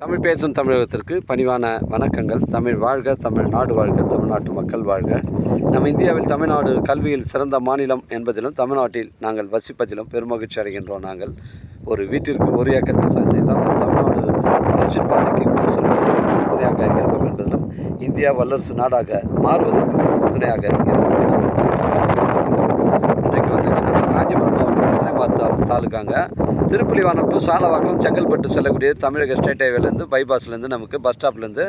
தமிழ் பேசும் தமிழகத்திற்கு பணிவான வணக்கங்கள். தமிழ் வாழ்க, தமிழ்நாடு வாழ்க, தமிழ்நாட்டு மக்கள் வாழ்க. நம் இந்தியாவில் தமிழ்நாடு கல்வியில் சிறந்த மாநிலம் என்பதிலும் தமிழ்நாட்டில் நாங்கள் வசிப்பதிலும் பெருமகிழ்ச்சி அடைகின்றோம். நாங்கள் ஒரு வீட்டிற்கு 1 ஏக்கர் விவசாயம் செய்தால் தமிழ்நாடு வளர்ச்சி பாதைக்கு கொண்டு செல்வதற்கு உறுதுணையாக இருக்கும் என்பதிலும் இந்தியா வல்லரசு நாடாக மாறுவதற்கு ஒரு உறுதுணையாக இருக்கும். இன்றைக்கு வந்து காஞ்சிபுரம் மாவட்டம் தாலுக்காங்க திருப்புலிவானம் டு சாலவாக்கம் செங்கல்பட்டு செல்லக்கூடிய தமிழக ஸ்டேட் ஹைவேலேருந்து பைபாஸ்லேருந்து நமக்கு பஸ் ஸ்டாப்லேருந்து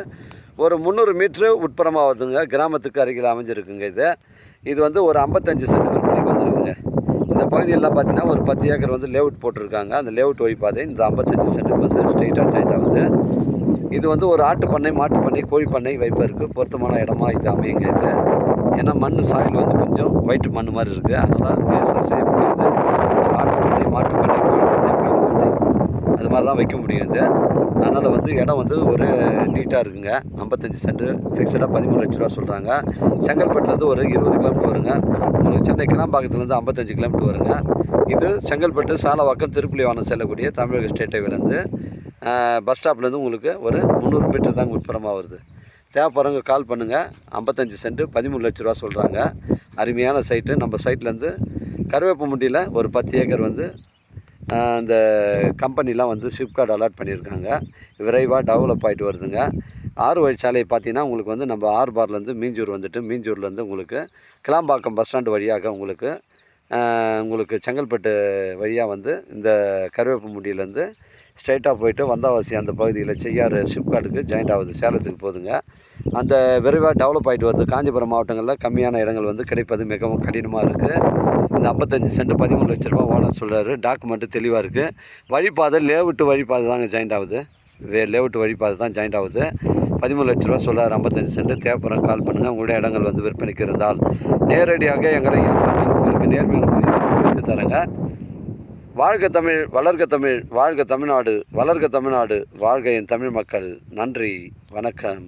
ஒரு 300 மீட்ரு உட்புறமாக வருதுங்க. கிராமத்துக்கு அருகில் அமைஞ்சிருக்குங்க. இது வந்து ஒரு 55 சென்ட் விற்பனைக்கு வந்துருக்குங்க. இந்த பகுதியெல்லாம் பார்த்தீங்கன்னா ஒரு 10 ஏக்கர் வந்து லேஅவுட் போட்டிருக்காங்க. அந்த லேஅவுட் வழிபாதை இந்த 55 சென்ட்டுக்கு வந்து ஸ்ட்ரெயிட்டாக ஜாயிண்ட் ஆகுது. இது வந்து ஒரு ஆட்டு பண்ணை, மாட்டு பண்ணை, கோழி பண்ணை வைப்பதற்கு பொருத்தமான இடமா இது அமையுங்க. ஏன்னா மண் சாயில் வந்து கொஞ்சம் ஒயிட் மண் மாதிரி இருக்குது. அதனால் அது விவசாயம் செய்ய முடியாது. ஒரு ஆட்டு பண்ணை, மாட்டு பண்ணை, கோழி பண்ணை, மீன் பண்ணை அது மாதிரி தான் வைக்க முடியாது. அதனால் வந்து இடம் வந்து ஒரு நீட்டாக இருக்குங்க. 55 சென்ட்டு ஃபிக்ஸடாக 13 லட்ச ரூபா சொல்கிறாங்க. செங்கல்பட்டுலேருந்து ஒரு 20 கிலோமீட்டர் வருங்க. உங்களுக்கு சென்னை கிளாம்பாக்கத்துலேருந்து 55 கிலோமீட்டர் வருங்க. இது செங்கல்பட்டு சாலவாக்கம் திருப்புலிவானம் செல்லக்கூடிய தமிழக ஸ்டேட் ஹைவேலேருந்து பஸ் ஸ்டாப்லேருந்து உங்களுக்கு ஒரு 300 மீட்டர் தாங்க உட்புறமாக வருது. தேவைப்படுறவங்க கால் பண்ணுங்கள். 55 சென்ட்டு 13 லட்ச ரூபா சொல்கிறாங்க. அருமையான சைட்டு. நம்ம சைட்லேருந்து கருவேப்பமுண்டியில் ஒரு 10 ஏக்கர் வந்து இந்த கம்பெனிலாம் வந்து சிப்கார்டு அலாட் பண்ணியிருக்காங்க. விரைவாக டெவலப் ஆகிட்டு வருதுங்க. 6 வழிச்சாலை பார்த்தீங்கன்னா உங்களுக்கு வந்து நம்ம ஆர்பார்லேருந்து மீஞ்சூர் வந்துட்டு மீஞ்சூர்லேருந்து உங்களுக்கு கிளாம்பாக்கம் பஸ் ஸ்டாண்டு வழியாக உங்களுக்கு செங்கல்பட்டு வழியாக வந்து இந்த கருவேப்பமுண்டியிலேருந்து ஸ்ட்ரைட்டாக போயிட்டு வந்தாவாசி அந்த பகுதியில் செய்யார் சிப்கார்டுக்கு ஜாயிண்ட் ஆகுது. சேலத்துக்கு போகுதுங்க. அந்த விரைவாக டெவலப் ஆகிட்டு வருது. காஞ்சிபுரம் மாவட்டங்களில் கம்மியான இடங்கள் வந்து கிடைப்பது மிகவும் கடினமாக இருக்குது. இந்த 55 சென்ட் 13 லட்ச ரூபா ஓனர் சொல்கிறாரு. டாக்குமெண்ட்டு தெளிவாக இருக்குது. வழிபாதை லேஅவுட்டு வழிபாதை தாங்க ஜாயிண்ட் ஆகுது. லேஅவுட்டு வழிபாதை தான் ஜாயிண்ட் ஆகுது. 13 லட்ச ரூபா சொல்கிறார். 55 சென்ட் தேவைப்படுற கால் பண்ணுங்கள். உங்களுடைய இடங்கள் வந்து விற்பனைக்கு இருந்தால் நேரடியாக எங்களை உங்களுக்கு நேர்மையான முறையில் அமைத்து தரேங்க. வாழ்க தமிழ், வளர்க தமிழ், வாழ்க தமிழ்நாடு, வளர்க தமிழ்நாடு, வாழ்க என் தமிழ் மக்கள். நன்றி, வணக்கம்.